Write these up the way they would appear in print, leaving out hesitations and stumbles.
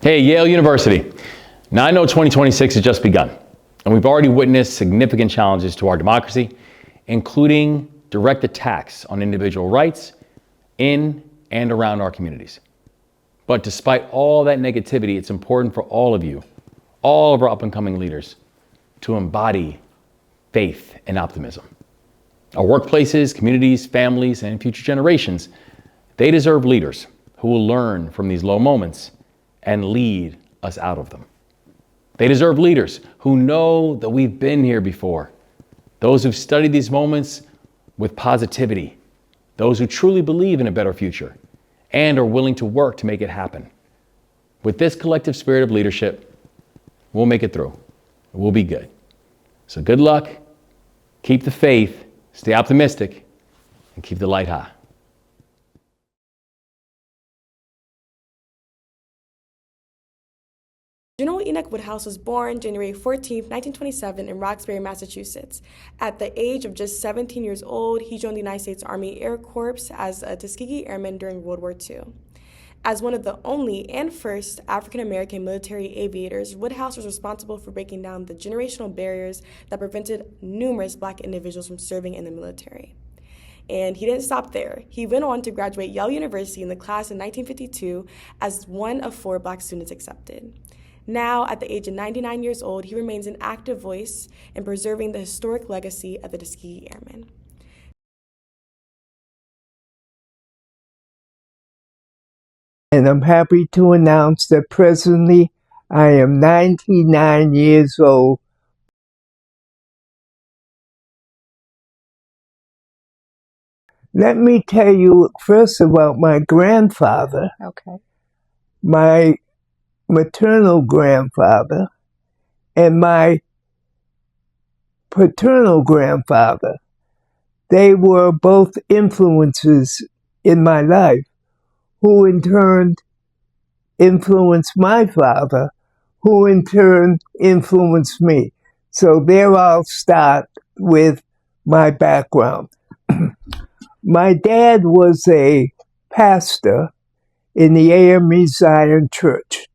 Hey, Yale University. Now I know 2026 has just begun, and we've already witnessed significant challenges to our democracy, including direct attacks on individual rights in and around our communities. But despite all that negativity, it's important for all of you, all of our up-and-coming leaders, to embody faith and optimism. Our workplaces, communities, families, and future generations, they deserve leaders who will learn from these low moments and lead us out of them. They deserve leaders who know that we've been here before, those who've studied these moments with positivity, those who truly believe in a better future and are willing to work to make it happen. With this collective spirit of leadership, we'll make it through. We'll be good. So good luck, keep the faith, stay optimistic, and keep the light high. General Enoch Woodhouse was born January 14, 1927 in Roxbury, Massachusetts. At the age of just 17 years old, he joined the United States Army Air Corps as a Tuskegee Airman during World War II. As one of the only and first African-American military aviators, Woodhouse was responsible for breaking down the generational barriers that prevented numerous Black individuals from serving in the military. And he didn't stop there. He went on to graduate Yale University in the class in 1952 as one of 4 Black students accepted. Now, at the age of 99 years old, he remains an active voice in preserving the historic legacy of the Tuskegee Airmen. And I'm happy to announce that presently I am 99 years old. Let me tell you first about my grandfather. Okay. My maternal grandfather and my paternal grandfather. They were both influences in my life, who in turn influenced my father, who in turn influenced me. So there I'll start with my background. My dad was a pastor in the AME Zion Church.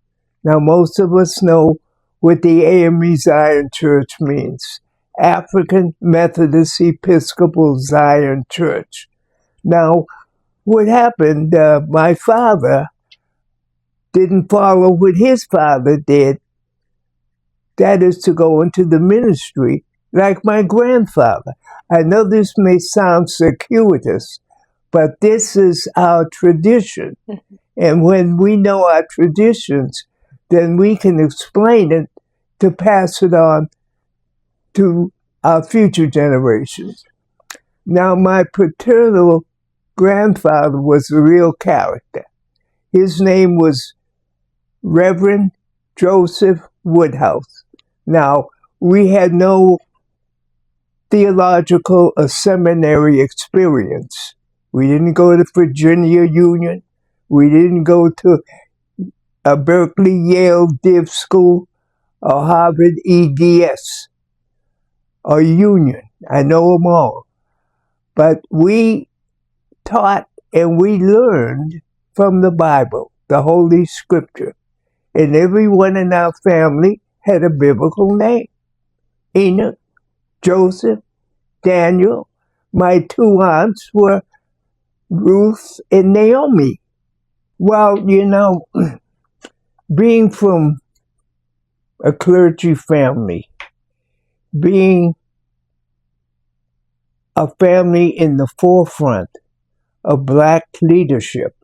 Now, most of us know what the AME Zion Church means. African Methodist Episcopal Zion Church. Now, what happened, my father didn't follow what his father did. That is to go into the ministry like my grandfather. I know this may sound circuitous, but this is our tradition. And when we know our traditions, then we can explain it to pass it on to our future generations. Now, my paternal grandfather was a real character. His name was Reverend Joseph Woodhouse. Now, we had no theological or seminary experience. We didn't go to Virginia Union. We didn't go to a Berkeley, Yale Div School, or Harvard EDS, or Union. I know them all. But we taught and we learned from the Bible, the Holy Scripture. And everyone in our family had a biblical name. Enoch, Joseph, Daniel. My 2 aunts were Ruth and Naomi. Well, you know, being from a clergy family, being a family in the forefront of Black leadership,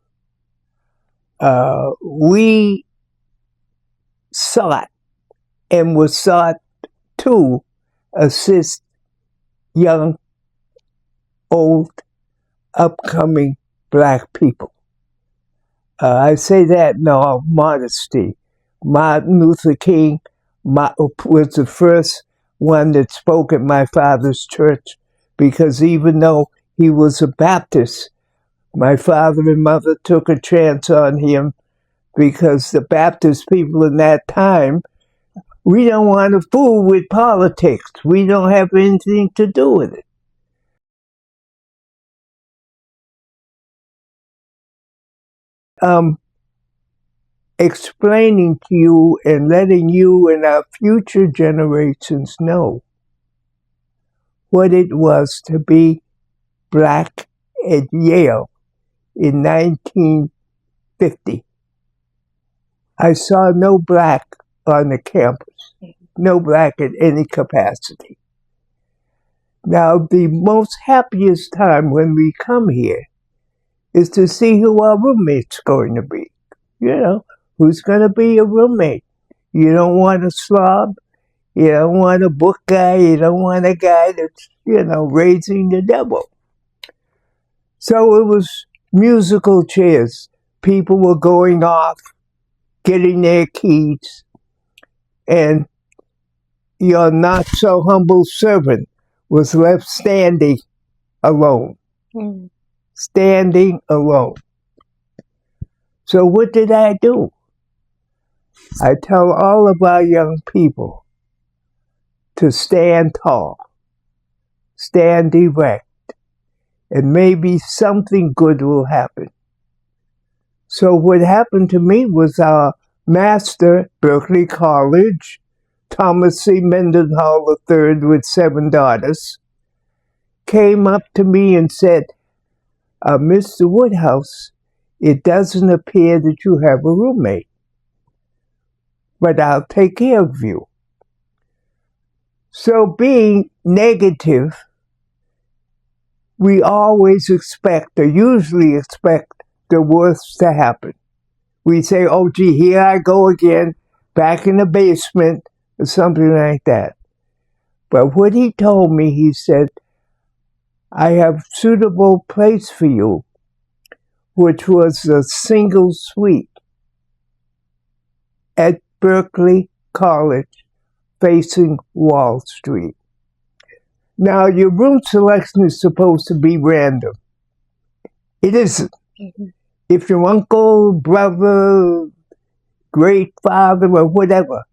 we sought and were sought to assist young, old, upcoming Black people. I say that in all modesty. Martin Luther King was the first one that spoke at my father's church, because even though he was a Baptist, my father and mother took a chance on him, because the Baptist people in that time, we don't want to fool with politics. We don't have anything to do with it. explaining to you and letting you and our future generations know what it was to be black at Yale in 1950. I saw no black on the campus, no black in any capacity. Now, the most happiest time when we come here is to see who our roommate's going to be. You know, who's going to be a roommate? You don't want a slob. You don't want a book guy. You don't want a guy that's, raising the devil. So it was musical chairs. People were going off, getting their keys, and your not-so-humble servant was left standing alone. Standing alone. So what did I do? I tell all of our young people to stand tall, stand erect, and maybe something good will happen. So what happened to me was our master, Berkeley College, Thomas C. Mendenhall III with 7 daughters, came up to me and said, Mr. Woodhouse, it doesn't appear that you have a roommate, but I'll take care of you. So being negative, we always expect, or usually expect, the worst to happen. We say, oh, gee, here I go again, back in the basement, or something like that. But what he told me, he said, I have suitable place for you, which was a single suite at Berkeley College facing Wall Street. Now, your room selection is supposed to be random. It isn't. If your uncle, brother, great father, or whatever,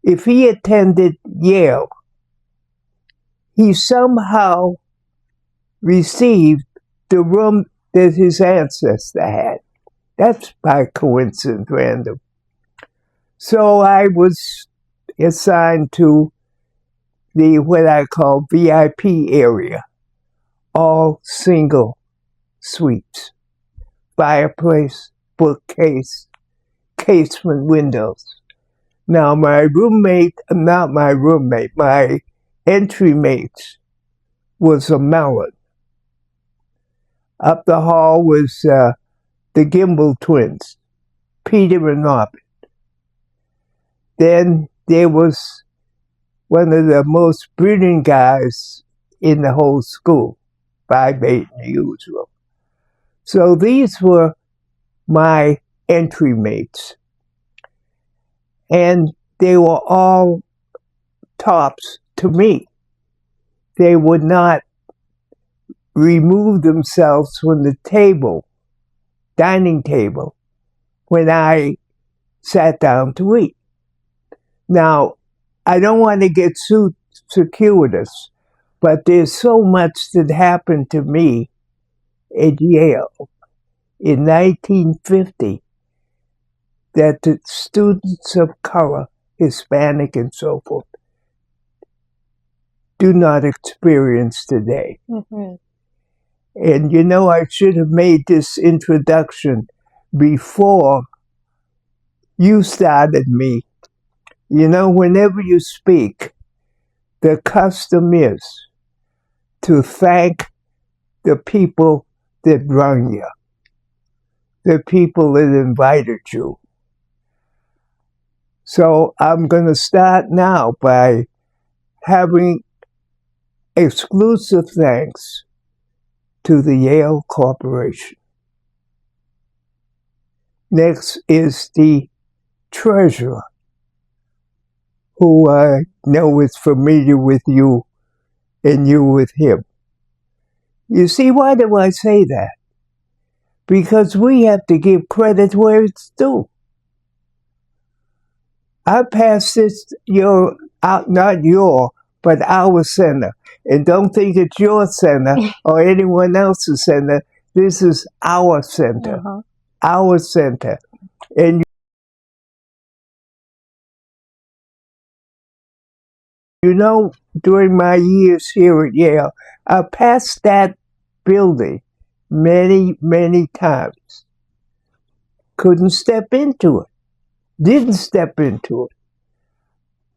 if he attended Yale, he somehow received the room that his ancestor had. That's by coincidence random. So I was assigned to the what I call VIP area, all single suites, fireplace, bookcase, casement windows. Now my entry mate was a melon. Up the hall was the Gimbel twins, Peter and Robert. Then there was one of the most brilliant guys in the whole school, 5'8" in the usual. So these were my entry mates. And they were all tops to me. They would not remove themselves from the table, dining table, when I sat down to eat. Now, I don't want to get too circuitous, but there's so much that happened to me at Yale in 1950 that the students of color, Hispanic and so forth, do not experience today. Mm-hmm. And I should have made this introduction before you started me. Whenever you speak, the custom is to thank the people that run you, the people that invited you. So I'm going to start now by having exclusive thanks to the Yale Corporation. Next is the treasurer, who I know is familiar with you and you with him. You see, why do I say that? Because we have to give credit where it's due. I passed this not your, but our center. And don't think it's your center or anyone else's center. This is our center. Uh-huh. Our center. And You know, during my years here at Yale, I passed that building many, many times. Couldn't step into it. Didn't step into it.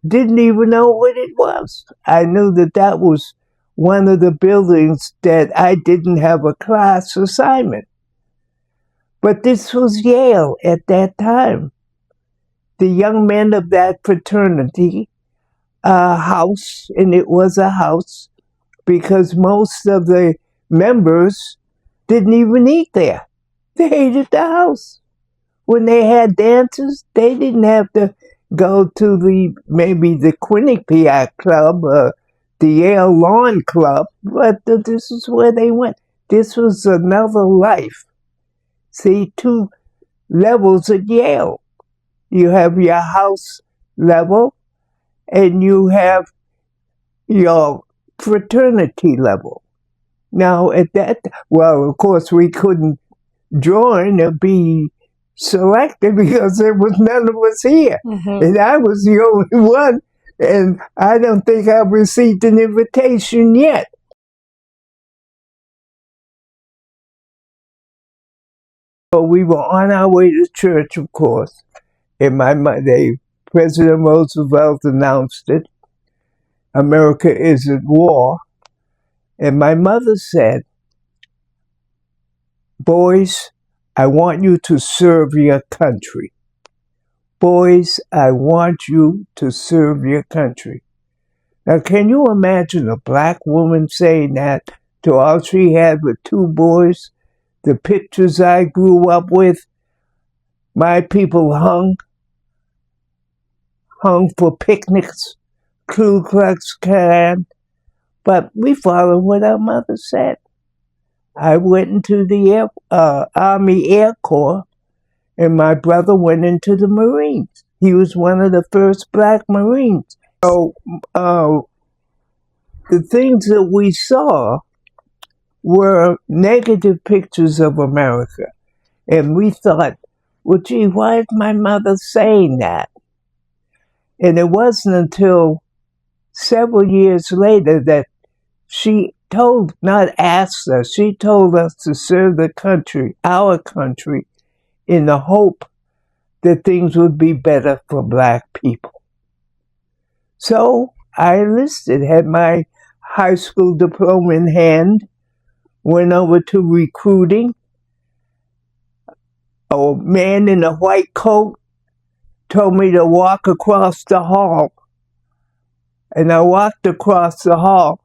Didn't even know what it was. I knew that that was one of the buildings that I didn't have a class assignment. But this was Yale at that time. The young men of that fraternity, a house, and it was a house because most of the members didn't even eat there. They ate at the house. When they had dances, they didn't have to go to maybe the Quinnipiac Club, the Yale Lawn Club, but this is where they went. This was another life. See, 2 levels at Yale. You have your house level, and you have your fraternity level. Now, at that, well, of course, we couldn't join or be selected because there was none of us here. And I was the only one, and I don't think I've received an invitation yet. So we were on our way to church, of course, and President Roosevelt announced it. America is at war. And my mother said, "Boys, I want you to serve your country. Boys, I want you to serve your country." Now, can you imagine a black woman saying that to all she had with 2 boys? The pictures I grew up with, my people hung for picnics, Ku Klux Klan, but we followed what our mother said. I went into the Army Air Corps, and my brother went into the Marines. He was one of the first black Marines. So the things that we saw were negative pictures of America. And we thought, well, gee, why is my mother saying that? And it wasn't until several years later that she not asked us, she told us to serve the country, our country, in the hope that things would be better for black people. So I enlisted, had my high school diploma in hand, went over to recruiting. A man in a white coat told me to walk across the hall. And I walked across the hall.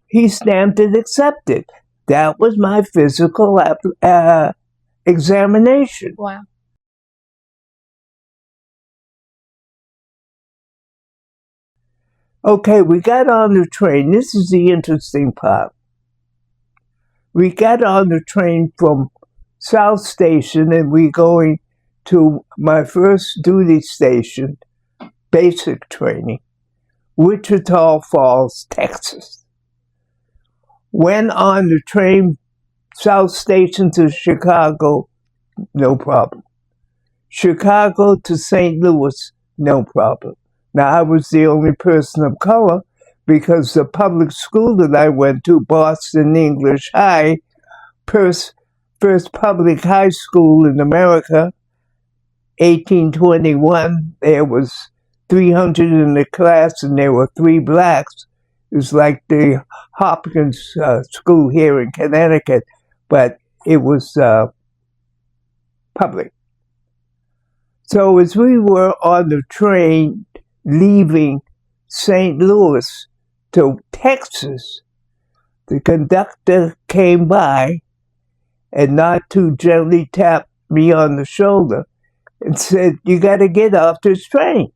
He stamped it accepted. That was my physical examination. Wow. Okay, we got on the train. This is the interesting part. We got on the train from South Station, and we're going to my first duty station, basic training, Wichita Falls, Texas. Went on the train, South Station to Chicago, no problem. Chicago to St. Louis, no problem. Now, I was the only person of color because the public school that I went to, Boston English High, first public high school in America, 1821, there was 300 in the class and there were 3 blacks. It was like the Hopkins School here in Connecticut, but it was public. So as we were on the train leaving St. Louis to Texas, the conductor came by and not too gently tapped me on the shoulder and said, "You got to get off this train."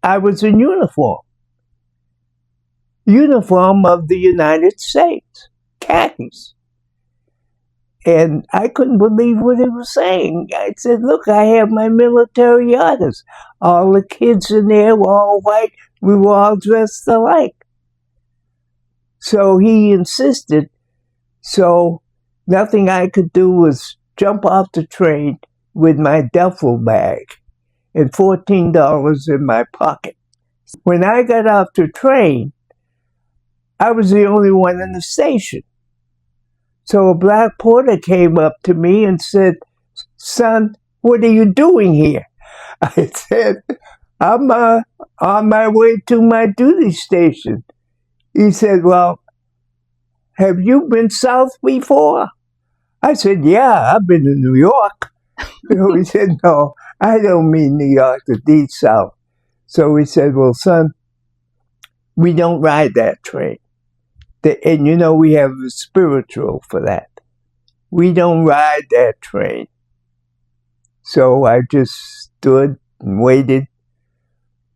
I was in uniform of the United States, khakis. And I couldn't believe what he was saying. I said, "Look, I have my military orders." All the kids in there were all white. We were all dressed alike. So he insisted. So nothing I could do was jump off the train with my duffel bag and $14 in my pocket. When I got off the train, I was the only one in the station. So a black porter came up to me and said, "Son, what are you doing here?" I said, "I'm on my way to my duty station." He said, "Well, have you been south before?" I said, "Yeah, I've been to New York." So he said, "No, I don't mean New York, the deep south." So he said, "Well, son, we don't ride that train. And you know, we have a spiritual for that. We don't ride that train." So I just stood and waited.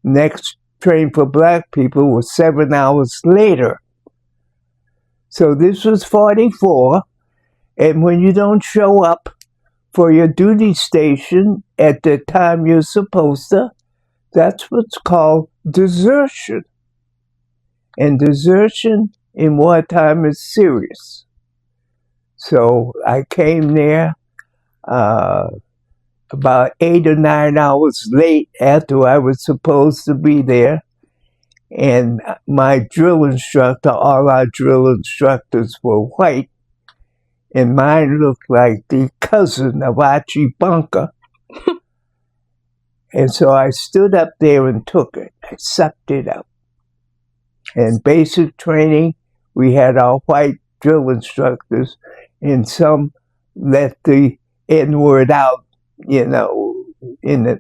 Next train for black people was 7 hours later. So this was 44. And when you don't show up for your duty station at the time you're supposed to, that's what's called desertion. And desertion in wartime is serious. So I came there about 8 or 9 hours late after I was supposed to be there. And my drill instructor, all our drill instructors were white, and mine looked like the cousin of Archie Bunker. And so I stood up there and took it. I sucked it up. In basic training, we had our white drill instructors, and some let the N-word out, you know,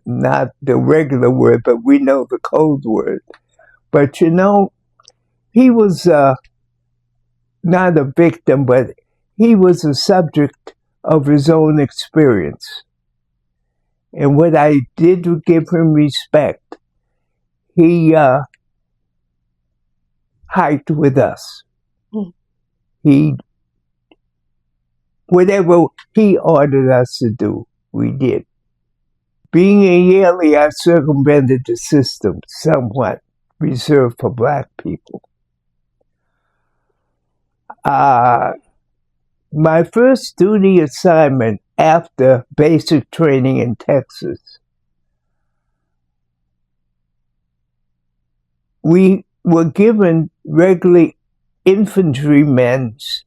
not the regular word, but we know the code word. But you know, he was not a victim, but he was a subject of his own experience. And what I did to give him respect, he hiked with us. Whatever he ordered us to do, we did. Being a Yale, I circumvented the system somewhat reserved for black people. My first duty assignment after basic training in Texas, we were given regular infantrymen's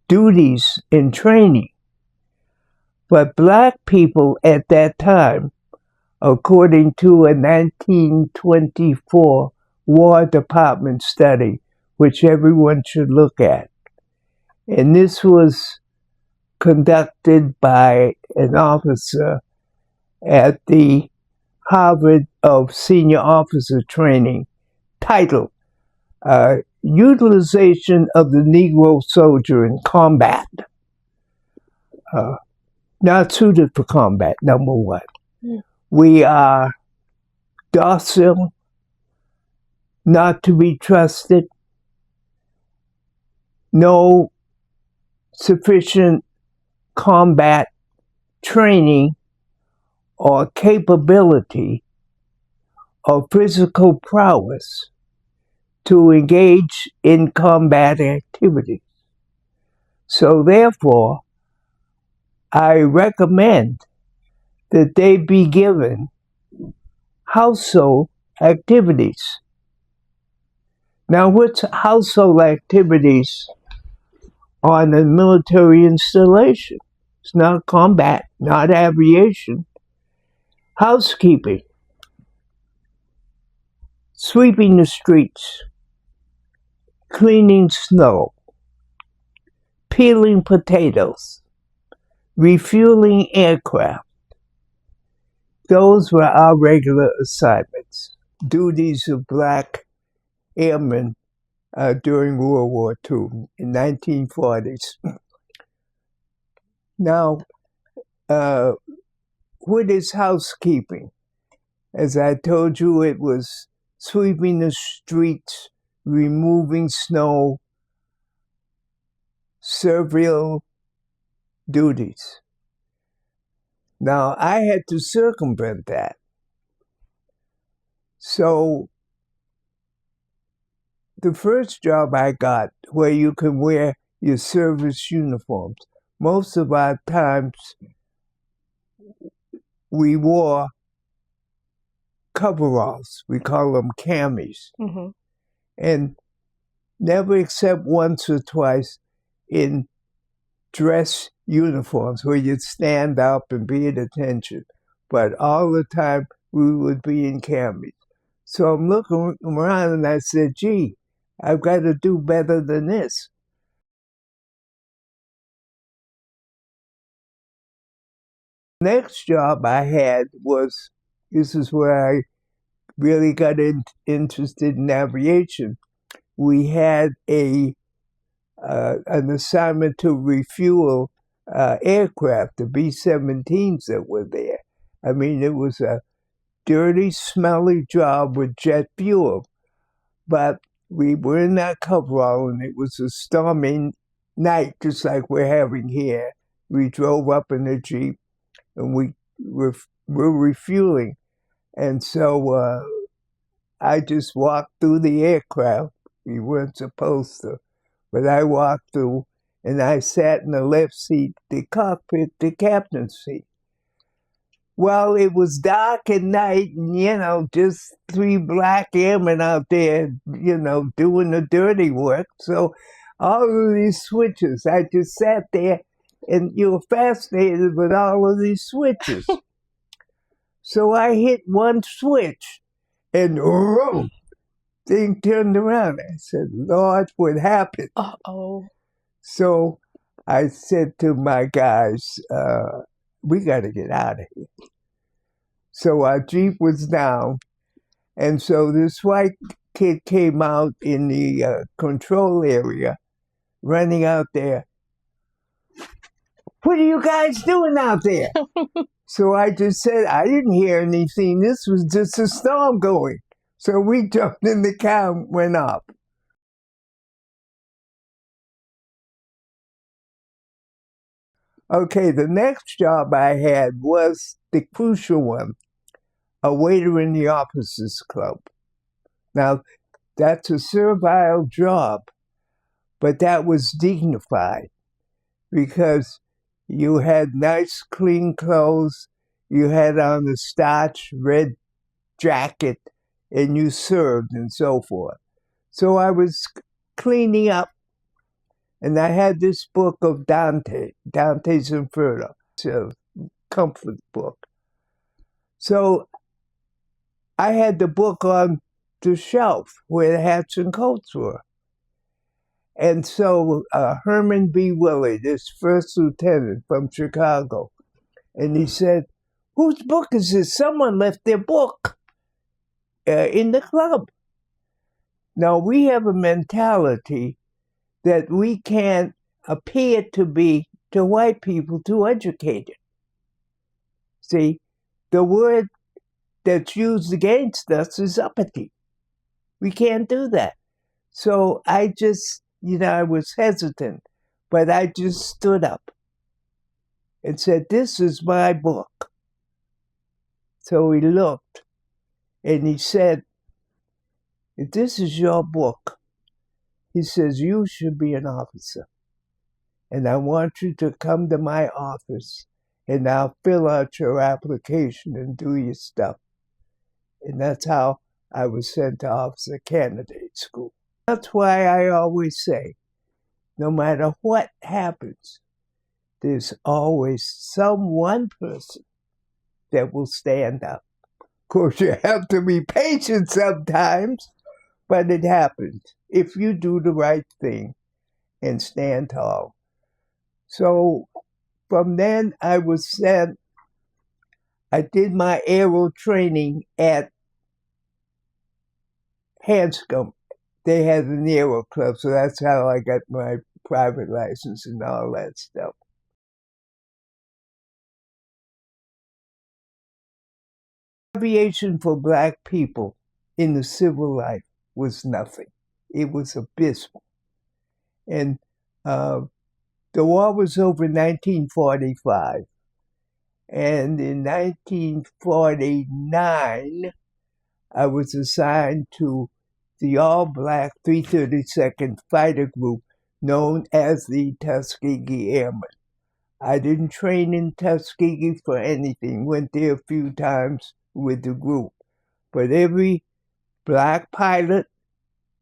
duties in training. But black people at that time, according to a 1924 War Department study, which everyone should look at, and this was conducted by an officer at the Harvard of Senior Officer Training, titled Utilization of the Negro Soldier in Combat. Not suited for combat, number one. We are docile, not to be trusted, no sufficient combat training or capability or physical prowess to engage in combat activities. So therefore, I recommend that they be given household activities. Now, what's household activities on a military installation? It's not combat, not aviation. Housekeeping, sweeping the streets, cleaning snow, peeling potatoes, refueling aircraft. Those were our regular assignments, duties of black airmen during World War II in 1940s. Now, what is housekeeping? As I told you, it was sweeping the streets, removing snow, servile duties. Now, I had to circumvent that. So, the first job I got, where you can wear your service uniforms, most of our times we wore coveralls. We call them camis. Mm-hmm. And never except once or twice in dress uniforms where you'd stand up and be at attention. But all the time we would be in camis. So I'm looking around and I said, gee, I've got to do better than this. Next job I had was, this is where I really got interested in aviation. We had an assignment to refuel aircraft, the B-17s that were there. I mean, it was a dirty, smelly job with jet fuel. But we were in that coverall, and it was a stormy night, just like we're having here. We drove up in a Jeep, and we were refueling. And so I just walked through the aircraft. We weren't supposed to. But I walked through, and I sat in the left seat, the cockpit, the captain's seat. Well, it was dark at night, and, just 3 black airmen out there, doing the dirty work. So all of these switches, I just sat there, and you were fascinated with all of these switches. So I hit one switch, and thing turned around. I said, Lord, what happened? Uh-oh. So I said to my guys, we got to get out of here. So our Jeep was down, and so this white kid came out in the control area, running out there. What are you guys doing out there? So I just said, I didn't hear anything. This was just a storm going. So we jumped in the car and went up. Okay, the next job I had was the crucial one, a waiter in the officers' club. Now, that's a servile job, but that was dignified because you had nice, clean clothes, you had on a starched red jacket, and you served and so forth. So I was cleaning up, and I had this book of Dante's Inferno. It's a comfort book. So I had the book on the shelf where the hats and coats were. And so Herman B. Willey, this first lieutenant from Chicago, and he said, whose book is this? Someone left their book in the club. Now, we have a mentality that we can't appear to be, to white people, too educated. See, the word that's used against us is uppity. We can't do that. So I just, I was hesitant, but I just stood up and said, this is my book. So he looked and he said, if this is your book, he says, you should be an officer. And I want you to come to my office and I'll fill out your application and do your stuff. And that's how I was sent to officer candidate school. That's why I always say, no matter what happens, there's always one person that will stand up. Of course, you have to be patient sometimes, but it happens if you do the right thing and stand tall. So from then I was sent, I did my aero training at Hanscom. They had an aero club, so that's how I got my private license and all that stuff. Aviation for black people in the civil life was nothing. It was abysmal. And the war was over in 1945. And in 1949, I was assigned to the all-black 332nd Fighter Group known as the Tuskegee Airmen. I didn't train in Tuskegee for anything, went there a few times with the group. but every black pilot,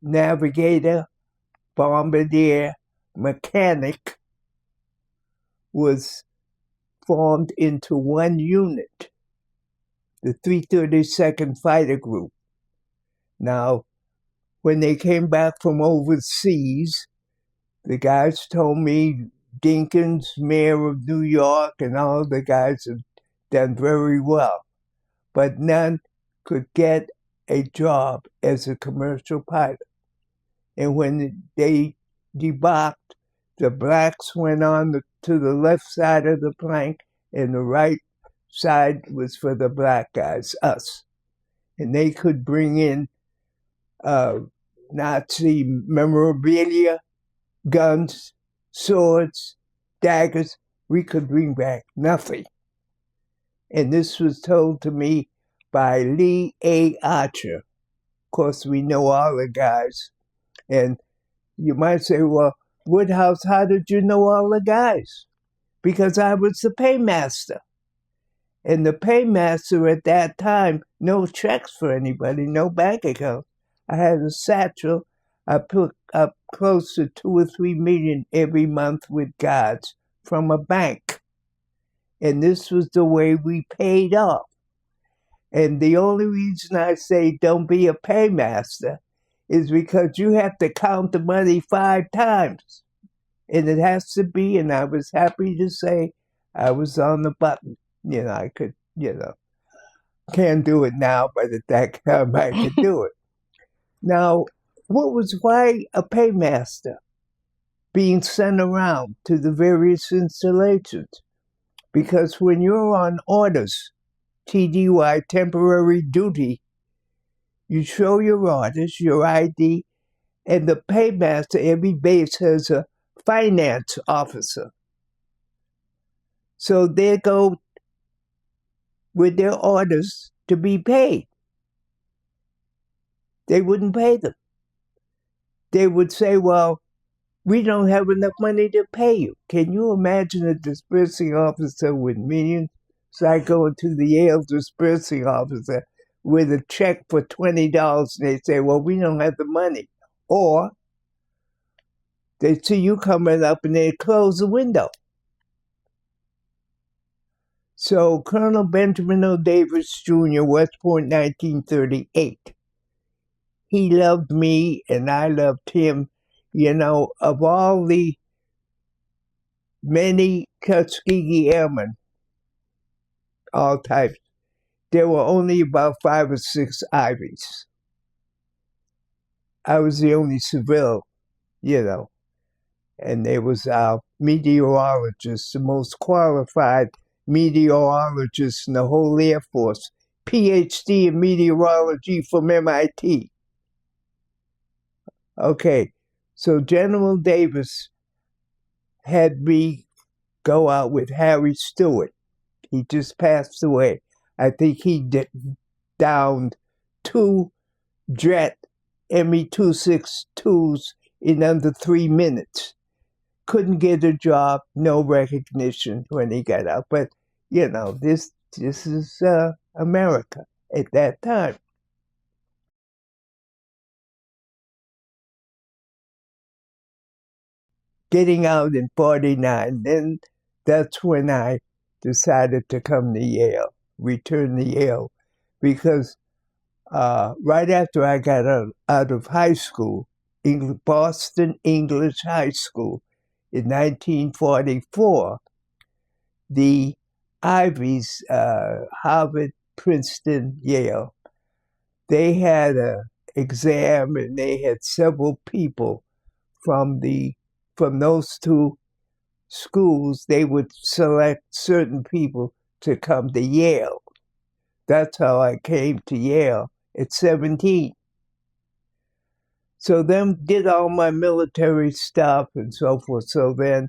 navigator, bombardier, mechanic was formed into one unit, the 332nd Fighter Group. Now, when they came back from overseas, the guys told me Dinkins, mayor of New York, and all the guys had done very well, but none could get a job as a commercial pilot. And when they debarked, the blacks went on to the left side of the plank, and the right side was for the black guys, us. And they could bring in Nazi memorabilia, guns, swords, daggers. We could bring back nothing. And this was told to me by Lee A. Archer. Of course, we know all the guys. And you might say, well, Woodhouse, how did you know all the guys? Because I was the paymaster. And the paymaster at that time, no checks for anybody, no bank account. I had a satchel. I put up close to 2 or 3 million every month with guards from a bank. And this was the way we paid off. And the only reason I say don't be a paymaster is because you have to count the money 5 times. And it has to be, and I was happy to say I was on the button. I could, can't do it now, but at that time I could do it. Now, why a paymaster being sent around to the various installations? Because when you're on orders, TDY, temporary duty, you show your orders, your ID, and the paymaster, every base has a finance officer. So they go with their orders to be paid. They wouldn't pay them. They would say, well, we don't have enough money to pay you. Can you imagine a dispersing officer with millions? So I go into the Yale dispersing officer with a check for $20, and they say, well, we don't have the money. Or they see you coming up and they close the window. So Colonel Benjamin O. Davis Jr., West Point, 1938. He loved me and I loved him. Of all the many Tuskegee Airmen, all types, there were only about 5 or 6 Ivies. I was the only civil, and there was our meteorologist, the most qualified meteorologist in the whole Air Force, PhD in meteorology from MIT. Okay, so General Davis had me go out with Harry Stewart. He just passed away. I think he downed 2 jet Me-262s in under 3 minutes. Couldn't get a job, no recognition when he got out. But, this is America at that time. Getting out in 49, then that's when I decided to come to Yale, return to Yale, because right after I got out of high school, Boston English High School, in 1944, the Ivies, Harvard, Princeton, Yale, they had an exam and they had several people from those 2 schools. They would select certain people to come to Yale. That's how I came to Yale at 17. So then did all my military stuff and so forth. So then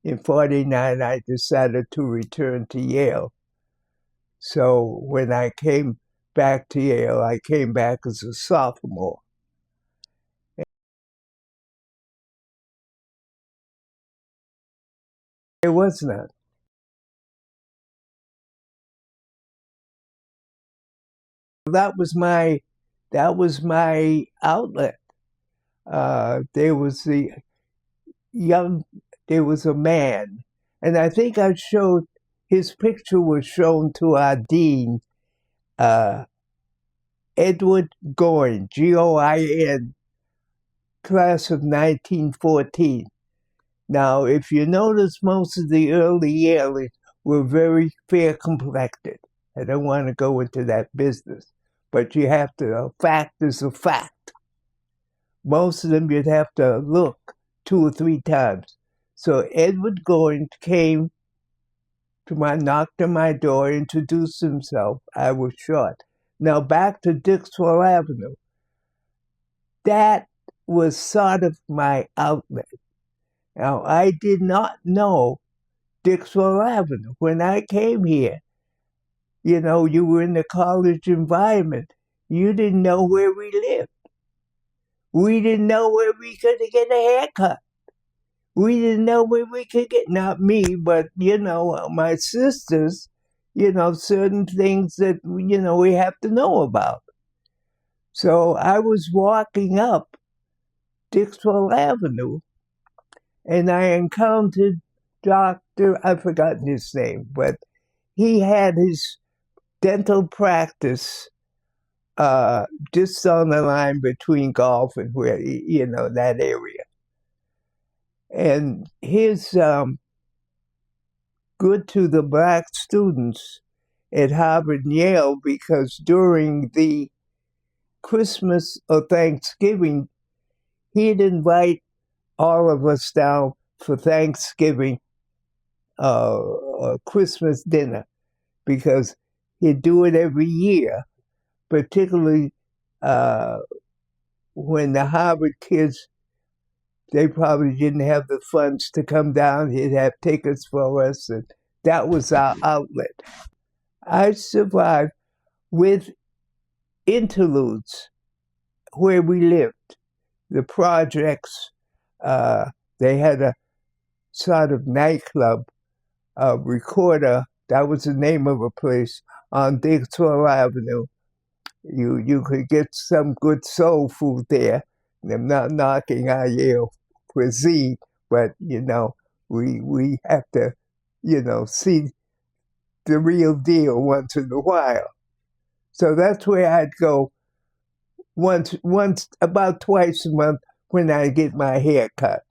in 49, I decided to return to Yale. So when I came back to Yale, I came back as a sophomore. There was none. That was my outlet. There was a man, and I think I showed his picture was shown to our dean, Edward Goin, Goin, class of 1914. Now, if you notice, most of the early Yaleys were very fair complected. I don't want to go into that business, but you have to, a fact is a fact. Most of them you'd have to look 2 or 3 times. So Edward Goin came knocked on my door, introduced himself. I was short. Now back to Dixwell Avenue. That was sort of my outlet. Now, I did not know Dixwell Avenue. When I came here, you know, you were in the college environment. You didn't know where we lived. We didn't know where we could get a haircut. We didn't know where we could get, not me, but, you know, my sisters, you know, certain things that, you know, we have to know about. So I was walking up Dixwell Avenue, and I encountered Dr. I've forgotten his name, but he had his dental practice just on the line between Golf and where, you know, that area. And his good to the black students at Harvard and Yale, because during the Christmas or Thanksgiving, he'd invite all of us down for Thanksgiving Christmas dinner, because he'd do it every year, particularly when the Harvard kids, they probably didn't have the funds to come down. He'd have tickets for us, and that was our outlet. I survived with interludes where we lived, the projects. They had a sort of nightclub, Recorder. That was the name of a place on Dixwell Avenue. You could get some good soul food there. I'm not knocking our Yale cuisine, but, you know, we have to, you know, see the real deal once in a while. So that's where I'd go once, about twice a month when I get my hair cut.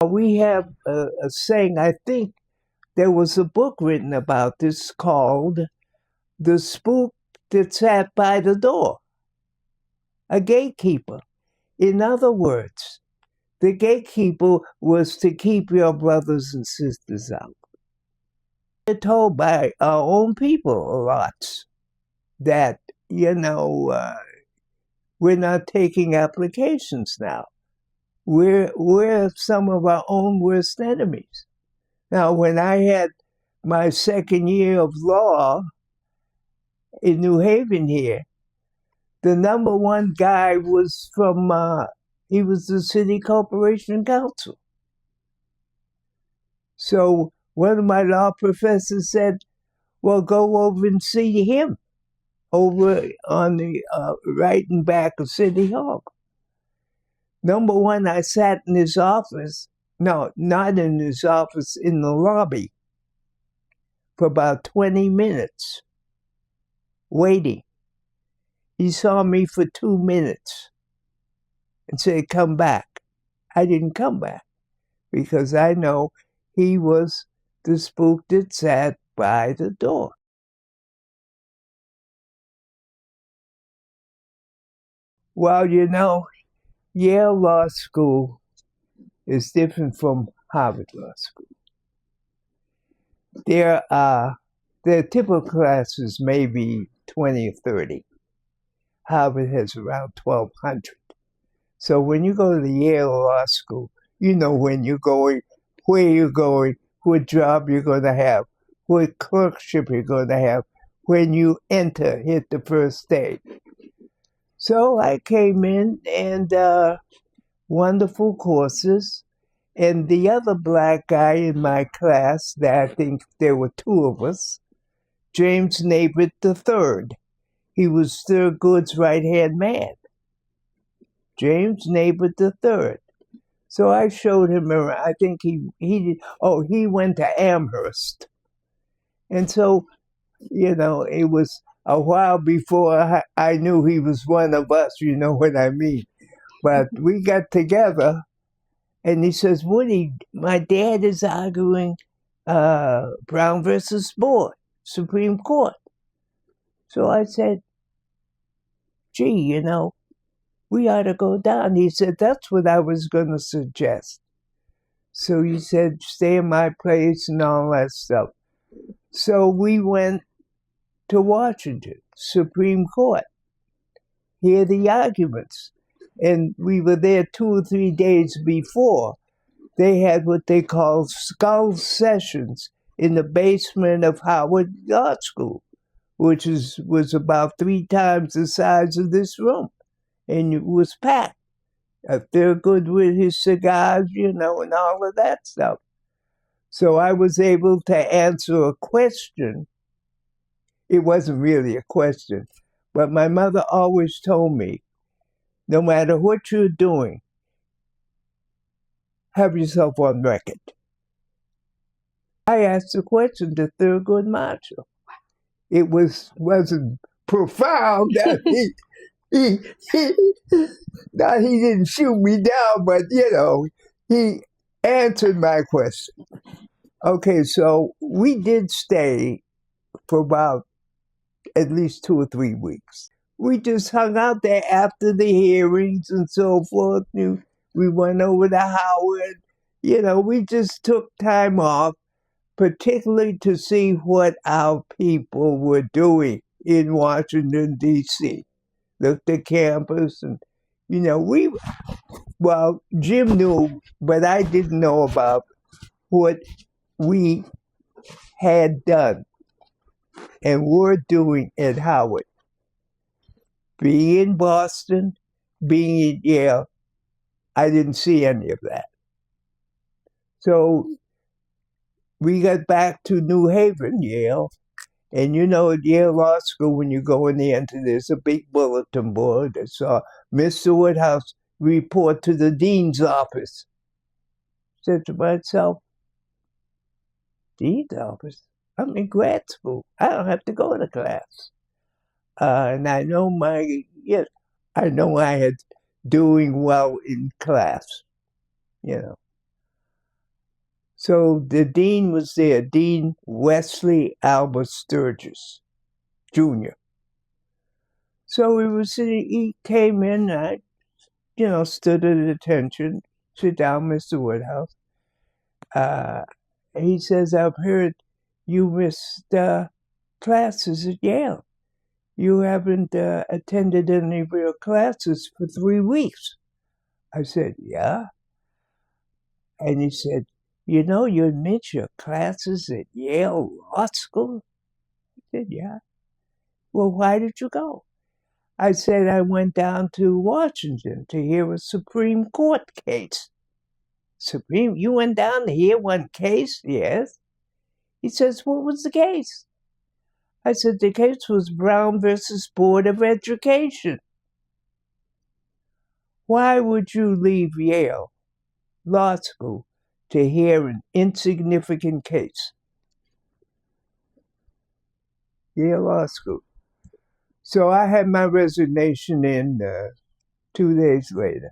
We have a saying, I think there was a book written about this called The Spook That Sat by the Door, a gatekeeper. In other words, the gatekeeper was to keep your brothers and sisters out. We're told by our own people a lot that, you know, we're not taking applications now. We're some of our own worst enemies. Now, when I had my second year of law in New Haven here, the number one guy was from, he was the city corporation counsel. So one of my law professors said, well, go over and see him over on the right and back of City Hall. Number one, I sat in his office, no, not in his office, in the lobby for about 20 minutes waiting. He saw me for 2 minutes and said, come back. I didn't come back because I know he was the spook that sat by the door. Well, you know, Yale Law School is different from Harvard Law School. Their typical classes may be 20 or 30. Harvard has around 1,200. So when you go to the Yale Law School, you know when you're going, where you're going, what job you're going to have, what clerkship you're going to have when you hit the first day. So I came in and wonderful courses, And the other black guy in my class, that I think there were two of us, James Nabert III. He was Thurgood's right-hand man. James Nabert III. So I showed him around. I think he went to Amherst. And so, it was a while before I knew he was one of us, you know what I mean. But we got together, and he says, Woody, my dad is arguing Brown versus Board, Supreme Court. So I said, gee, we ought to go down. He said, that's what I was going to suggest. So he said, stay in my place and all that stuff. So we went to Washington, Supreme Court, hear the arguments. And we were there 2 or 3 days before. They had what they call skull sessions in the basement of Howard Law School, which was about 3 times the size of this room. And it was packed. Thurgood with his cigars, and all of that stuff. So I was able to answer a question. It wasn't really a question, but my mother always told me, no matter what you're doing, have yourself on record. I asked a question to Thurgood Marshall. It wasn't profound. He didn't shoot me down, but he answered my question. Okay, so we did stay for about at least 2 or 3 weeks. We just hung out there after the hearings and so forth. We went over to Howard. We just took time off, particularly to see what our people were doing in Washington, D.C. Looked at campus and, Jim knew, but I didn't know about what we had done and were doing at Howard. Being in Boston, being at Yale, I didn't see any of that. So we got back to New Haven, Yale, and at Yale Law School, when you go in there, there's a big bulletin board that saw Mr. Woodhouse report to the dean's office. I said to myself, dean's office? I'm in grad school. I don't have to go to class. And I know I had doing well in class, So the dean was there, Dean Wesley Albert Sturgis, Jr. So he came in, I, stood at attention, sit down, Mr. Woodhouse. He says, I've heard you missed classes at Yale. You haven't attended any real classes for 3 weeks. I said, yeah. And he said, you missed your classes at Yale Law School? I said, yeah. Well, why did you go? I said, I went down to Washington to hear a Supreme Court case. You went down to hear one case? Yes. He says, what was the case? I said, the case was Brown versus Board of Education. Why would you leave Yale Law School to hear an insignificant case? Yale Law School. So I had my resignation in 2 days later.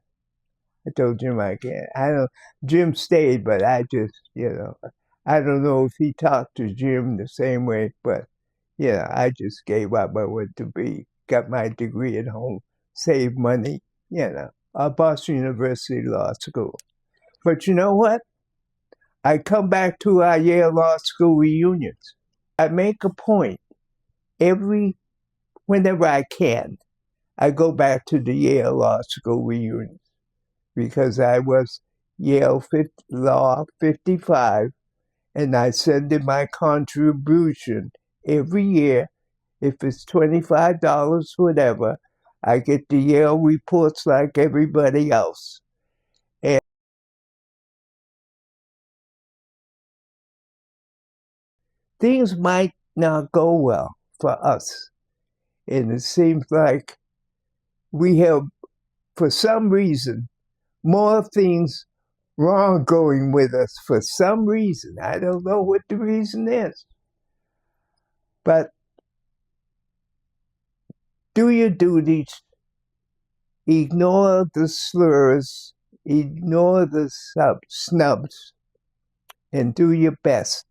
I told Jim I can't. Jim stayed, but I just, I don't know if he talked to Jim the same way, but I just gave up. I went to got my degree at home, saved money, Boston University Law School. But you know what? I come back to our Yale Law School reunions. I make a point whenever I can, I go back to the Yale Law School reunions because I was Yale Law 55, and I send in my contribution every year. If it's $25, whatever, I get the Yale reports like everybody else. things might not go well for us. And it seems like we have, for some reason, more things wrong going with us for some reason. I don't know what the reason is. But do your duties, ignore the slurs, ignore the snubs, and do your best.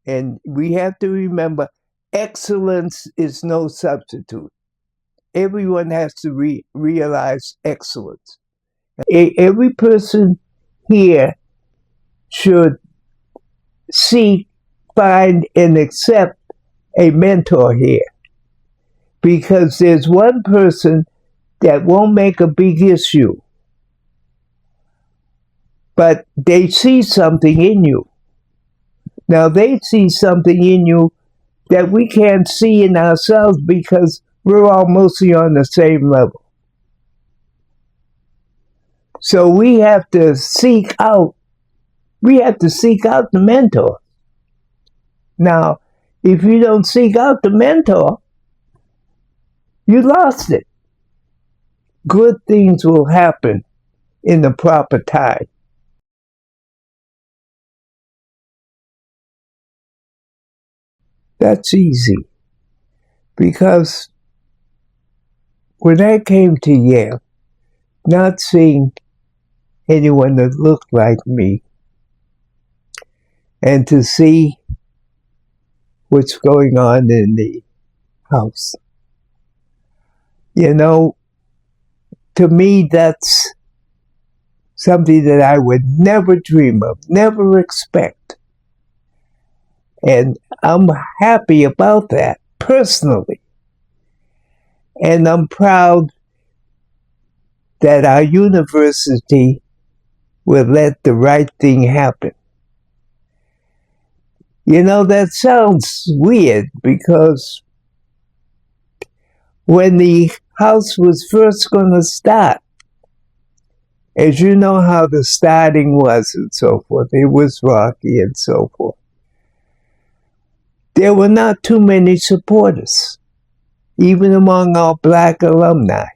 And we have to remember, excellence is no substitute. Everyone has to realize excellence. Every person here should seek, find, and accept a mentor here. Because there's one person that won't make a big issue, but they see something in you. Now, they see something in you that we can't see in ourselves because we're all mostly on the same level. So we have to seek out the mentor. Now, if you don't seek out the mentor, you lost it. Good things will happen in the proper time. That's easy. Because when I came to Yale, not seeing anyone that looked like me, and to see what's going on in the house, to me, that's something that I would never dream of, never expect. And I'm happy about that, personally. And I'm proud that our university will let the right thing happen. That sounds weird because when the house was first going to start, as you know how the starting was and so forth, it was rocky and so forth. There were not too many supporters, even among our Black alumni.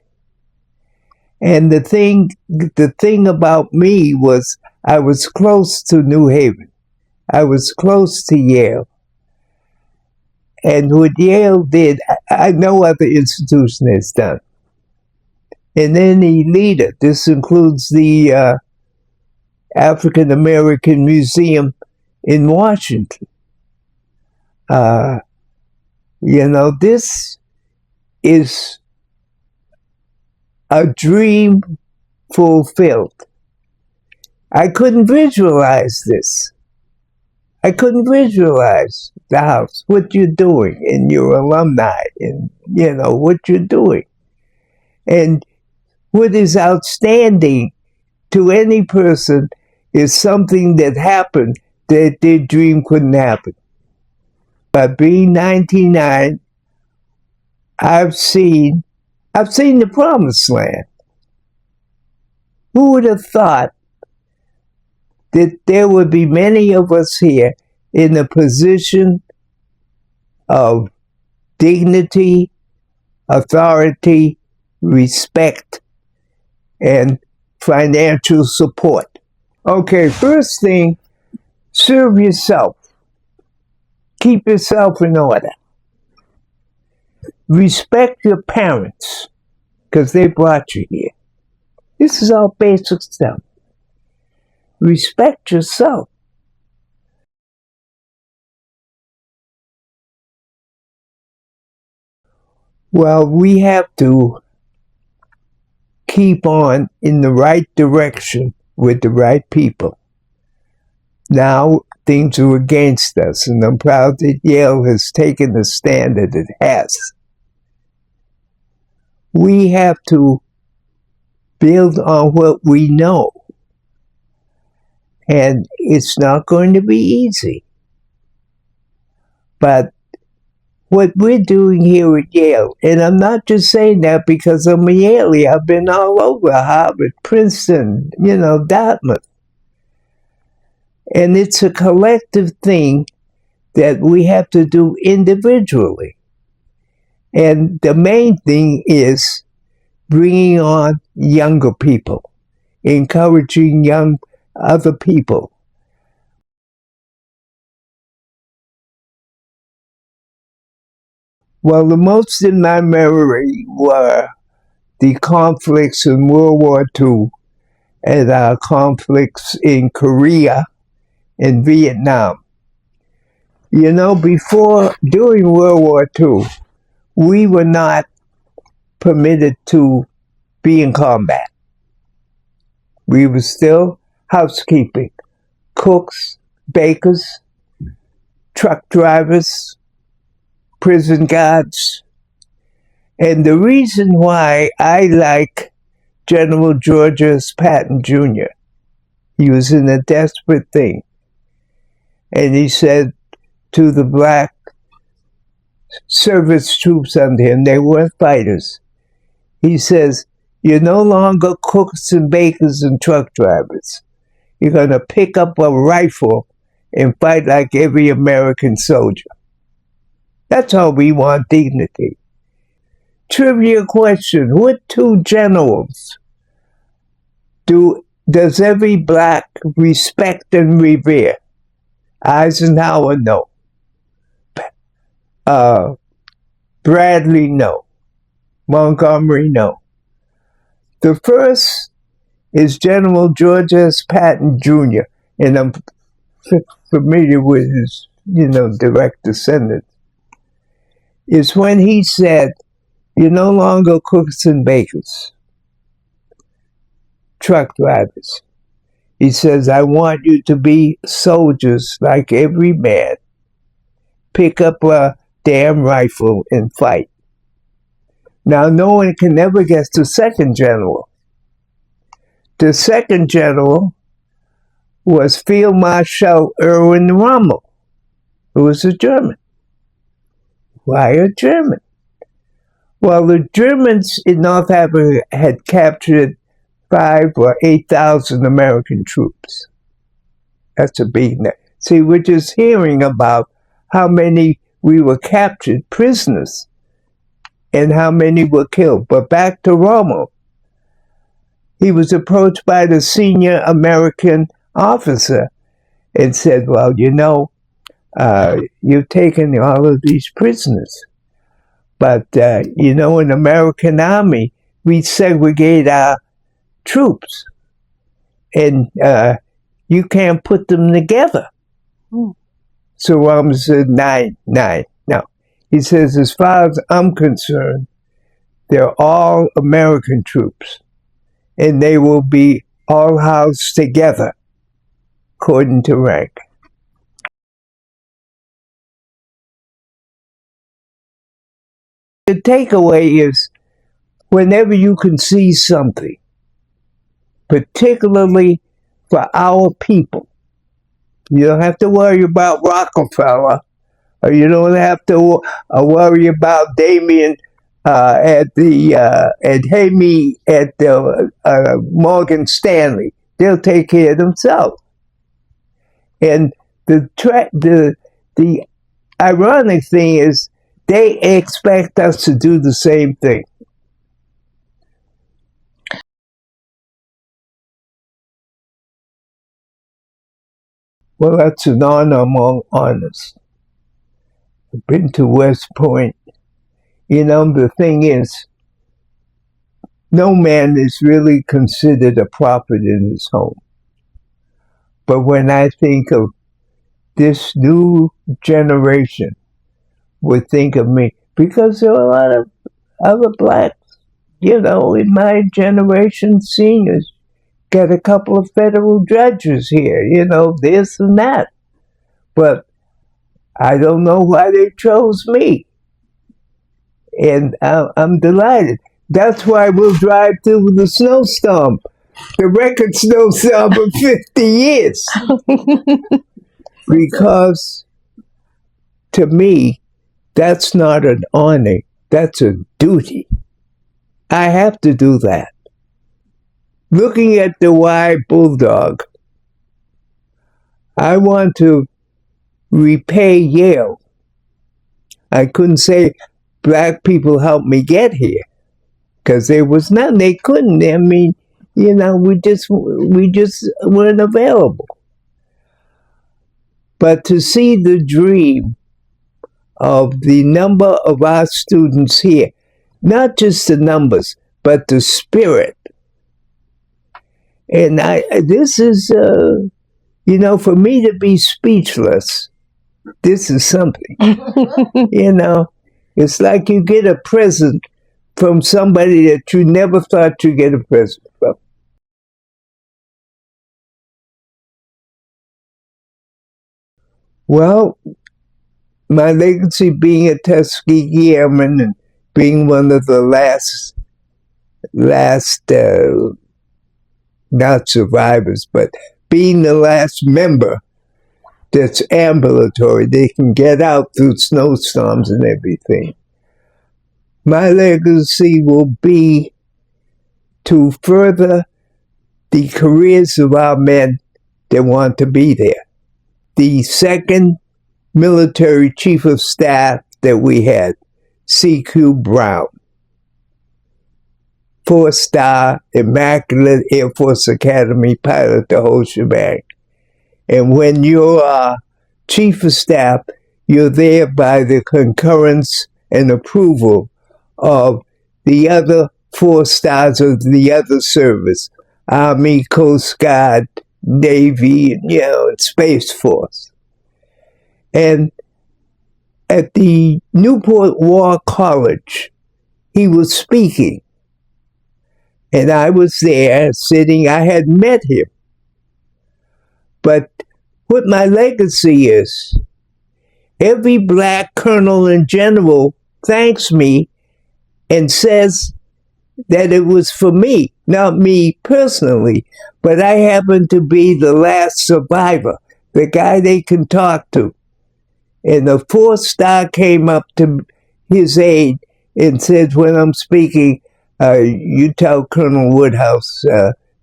And the thing about me was I was close to New Haven. I was close to Yale. And what Yale did, no other institution has done. And any leader, this includes the African-American Museum in Washington. This is a dream fulfilled. I couldn't visualize this. I couldn't visualize the house, what you're doing, and your alumni, and, what you're doing. And what is outstanding to any person is something that happened that their dream couldn't happen. By being 99, I've seen the promised land. Who would have thought that there would be many of us here in a position of dignity, authority, respect, and financial support? Okay, first thing, serve yourself. Keep yourself in order. Respect your parents, because they brought you here. This is all basic stuff. Respect yourself. Well, we have to keep on in the right direction with the right people. Now, things are against us, and I'm proud that Yale has taken the stand that it has. We have to build on what we know. And it's not going to be easy. But what we're doing here at Yale, and I'm not just saying that because I'm a Yaley, I've been all over Harvard, Princeton, Dartmouth. And it's a collective thing that we have to do individually. And the main thing is bringing on younger people, encouraging young other people. Well, the most in my memory were the conflicts in World War II and our conflicts in Korea and Vietnam. You know, during World War II, we were not permitted to be in combat. We were still housekeeping, cooks, bakers, truck drivers, prison guards. And the reason why I like General George S. Patton Jr., he was in a desperate thing. And he said to the black service troops under him, they weren't fighters. He says, you're no longer cooks and bakers and truck drivers. You're going to pick up a rifle and fight like every American soldier. That's how we want dignity. Trivia question, what two generals does every black respect and revere? Eisenhower, no. Bradley, no. Montgomery, no. The first is General George S. Patton Jr., and I'm familiar with his, direct descendants, is when he said, you're no longer cooks and bakers, truck drivers. He says, I want you to be soldiers like every man. Pick up a damn rifle and fight. Now, no one can ever guess the second general. The second general was Field Marshal Erwin Rommel, who was a German. Why a German? Well, the Germans in North Africa had captured 5,000 or 8,000 American troops. That's a big number. See, we're just hearing about how many we were captured prisoners and how many were killed. But back to Rommel. He was approached by the senior American officer and said, well, you've taken all of these prisoners. But, in the American army, we segregate our troops. And you can't put them together. So Rommel said, nine. No. He says, as far as I'm concerned, they're all American troops. And they will be all housed together, according to rank. The takeaway is, whenever you can see something, particularly for our people, you don't have to worry about Rockefeller, or you don't have to worry about Damien at Hamey at Morgan Stanley. They'll take care of themselves. And the ironic thing is, they expect us to do the same thing. Well, that's an honor among honors. I've been to West Point. The thing is, no man is really considered a prophet in his home. But when I think of this new generation, would think of me, because there are a lot of other blacks, in my generation, seniors, got a couple of federal judges here, this and that. But I don't know why they chose me. And I'm delighted. That's why we'll drive through the snowstorm, the record snowstorm of 50 years. Because, to me, that's not an honor, that's a duty. I have to do that. Looking at the white bulldog, I want to repay Yale. I couldn't say black people helped me get here, because there was none. They couldn't. I mean, we just weren't available. But to see the dream of the number of our students here, not just the numbers, but the spirit. And this is, for me to be speechless, this is something. It's like you get a present from somebody that you never thought you'd get a present from. Well, my legacy being a Tuskegee Airman and being one of the last, not survivors, but being the last member that's ambulatory, they can get out through snowstorms and everything. My legacy will be to further the careers of our men that want to be there. The second military chief of staff that we had, C.Q. Brown, 4-star, Immaculate Air Force Academy pilot, the whole shebang. And when you are chief of staff, you're there by the concurrence and approval of the other 4 stars of the other service, Army, Coast Guard, Navy, and Space Force. And at the Newport War College, he was speaking. And I was there sitting. I had met him. But what my legacy is, every black colonel and general thanks me and says that it was for me, not me personally, but I happen to be the last survivor, the guy they can talk to. And the 4-star came up to his aide and said, when I'm speaking, you tell Colonel Woodhouse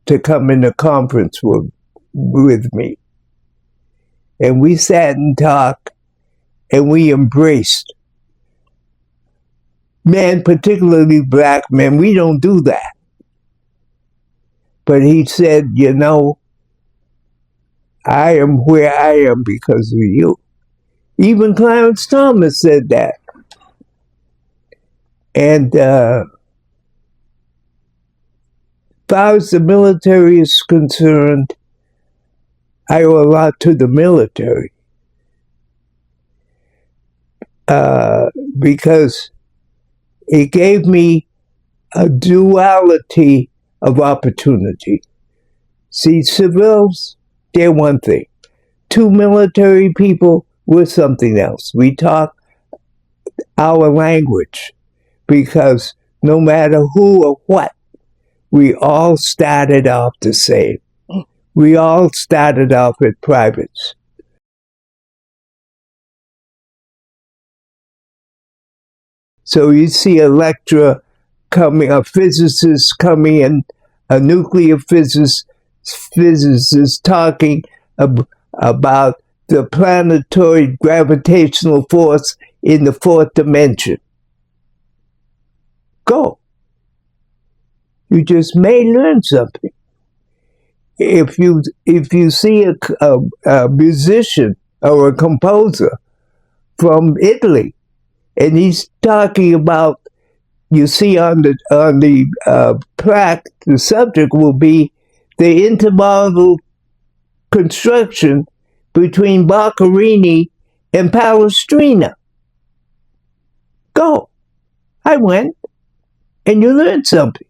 to come in a conference with me. And we sat and talked, and we embraced. Men, particularly black men, we don't do that. But he said, I am where I am because of you. Even Clarence Thomas said that. And as far as the military is concerned, I owe a lot to the military. Because it gave me a duality of opportunity. See, civils, they're one thing. 2 military people, we're something else. We talk our language because no matter who or what, we all started off the same. We all started off as privates. So you see a lecturer coming, a physicist coming in, a nuclear physicist talking about the planetary gravitational force in the 4th dimension. Go. You just may learn something. If you see a musician or a composer from Italy, and he's talking about, you see on the plaque, the subject will be the intermodal construction between Boccherini and Palestrina. Go. I went, and you learned something.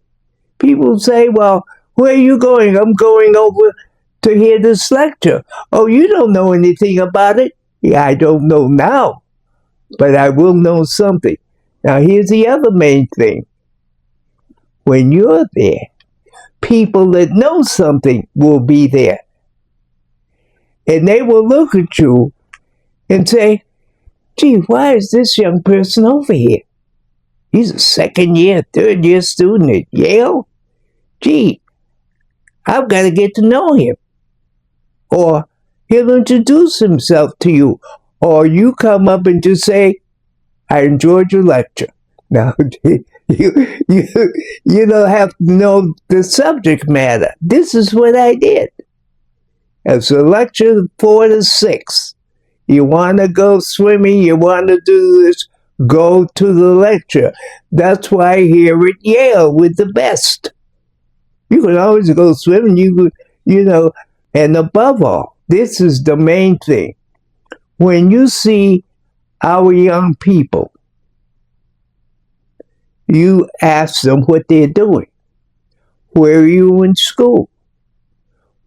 People say, well, where are you going? I'm going over to hear this lecture. Oh, you don't know anything about it? Yeah, I don't know now, but I will know something. Now, here's the other main thing. When you're there, people that know something will be there. And they will look at you and say, gee, why is this young person over here? He's a 2nd year, 3rd year student at Yale. Gee, I've got to get to know him. Or he'll introduce himself to you. or you come up and just say, I enjoyed your lecture. Now, you don't have to know the subject matter. This is what I did. It's a lecture 4 to 6. You want to go swimming, you want to do this, go to the lecture. That's why here at Yale, we're the best. You can always go swimming, and above all, this is the main thing. When you see our young people, you ask them what they're doing. Where are you in school?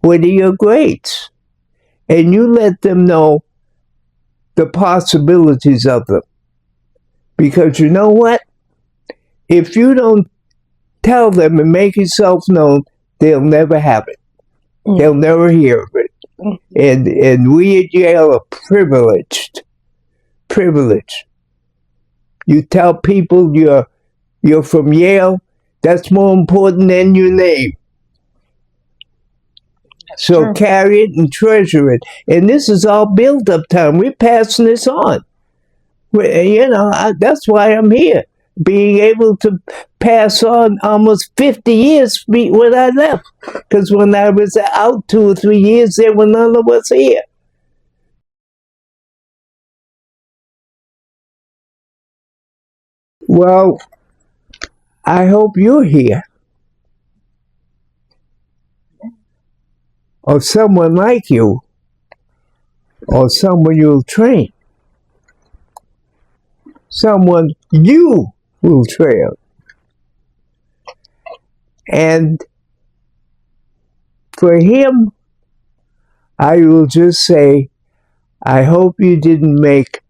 What are your grades? And you let them know the possibilities of them. Because you know what? If you don't tell them and make yourself known, they'll never have it. They'll never hear of it. And we at Yale are privileged. You tell people you're from Yale, that's more important than your name. So sure. Carry it and treasure it. And this is all build-up time. We're passing this on. That's why I'm here. Being able to pass on almost 50 years when I left. Because when I was out 2 or 3 years, there were none of us here. Well, I hope you're here. Or someone like you. Or someone you'll train. Someone you will train. And for him, I will just say, I hope you didn't make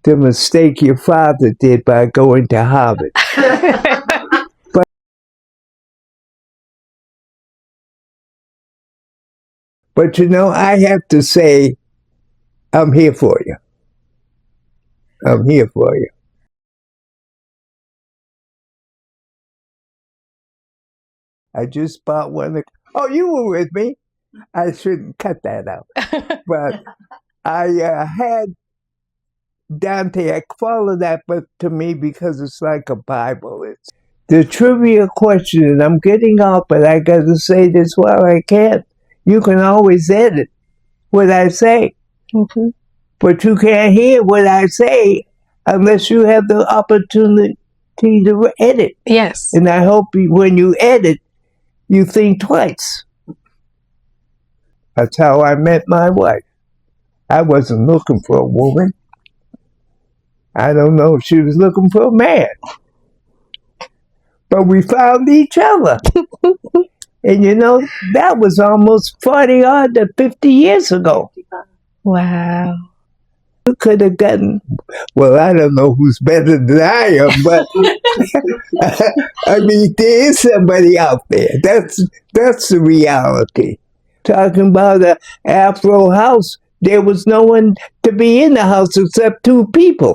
the mistake your father did by going to Harvard. But I have to say, I'm here for you. I'm here for you. I just bought one. Oh, you were with me. I shouldn't cut that out. But I had Dante. I follow that book to me because it's like a Bible. It's the trivia question, and I'm getting off, but I got to say this while I can. You can always edit what I say. Mm-hmm. But you can't hear what I say unless you have the opportunity to edit. Yes. And I hope when you edit, you think twice. That's how I met my wife. I wasn't looking for a woman. I don't know if she was looking for a man. But we found each other. And that was almost 40-odd to 50 years ago. Wow. You could have gotten, well, I don't know who's better than I am, but I mean, there is somebody out there. That's the reality. Talking about an Afro house, there was no one to be in the house except 2 people.